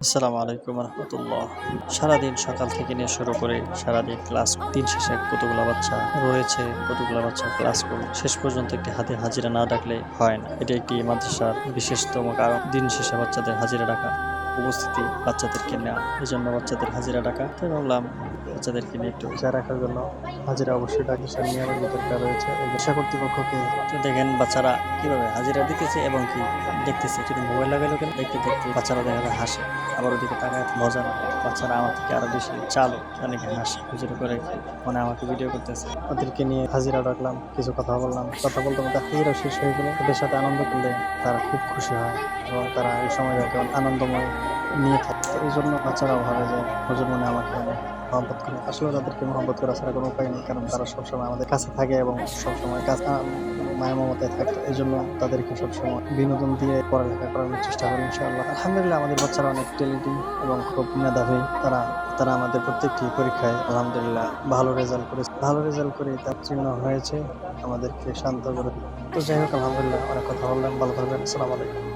আসসালামু আলাইকুম রহমতুল্লাহ। সারাদিন সকাল থেকে নিয়ে শুরু করে সারাদিন ক্লাস দিন শেষে কতগুলো বাচ্চা রয়েছে, কতগুলো বাচ্চা ক্লাস করবে, শেষ পর্যন্ত একটি হাতে হাজিরা না ডাকলে হয় না। এটি একটি মাদ্রাসার বিশেষতম কারণ। দিন শেষে বাচ্চাদের হাজিরা ডাকা, উপস্থিতি বাচ্চাদেরকে নেওয়া, এই জন্য বাচ্চাদের হাজিরা ডাকা। তাই ভাবলাম বাচ্চাদেরকে নিয়ে একটু রোজা রাখার জন্য হাজিরা অবশ্যই ডাকিসার নিয়মের ভিতরটা রয়েছে। এই পেশা কর্তৃপক্ষকে তো দেখেন বাচ্চারা কিভাবে হাজিরা দিতেছে এবং কি দেখতেছে। যদি মোবাইল লাগাইলো কেন, দেখতে দেখতে বাচ্চারা দেখা যায় হাসে, আবার ওদিকে তাকায় মজা নেয়। বাচ্চারা আমার থেকে আরো বেশি চালু, অনেকে হাসে হুজুর করে, মানে আমাকে ভিডিও করতেছে। ওদেরকে নিয়ে হাজিরা ডাকলাম, কিছু কথা বললাম। কথা বলতে বলতে হাজিরা শেষ হয়ে গেলে ওদের সাথে আনন্দ করলে তারা খুব খুশি হয় এবং তারা এই সময়টাকে আনন্দময় নিয়ে থাকে। তো এই জন্য বাচ্চারাও ভাবে যে হুজুর মনে আমাকে মহব্বত করে। আসলে তাদেরকে মহব্বত করা ছাড়া কোনো উপায় নেই, কারণ তারা সবসময় আমাদের কাছে থাকে এবং সবসময় মায়া মমতায় থাকে। এই জন্য তাদেরকে সবসময় বিনোদন দিয়ে পড়ালেখা করানোর চেষ্টা করি ইনশাআল্লাহ। আলহামদুলিল্লাহ আমাদের বাচ্চারা অনেক ট্যালেন্টিং এবং খুব মেধাবী। তারা আমাদের প্রত্যেকটি পরীক্ষায় আলহামদুলিল্লাহ ভালো রেজাল্ট করে তার চিহ্ন হয়েছে, আমাদেরকে শান্ত করে দিই। তো যাই হোক, আলহামদুলিল্লাহ অনেক কথা বললাম। ভালো থাকবেন। আসসালামু আলাইকুম।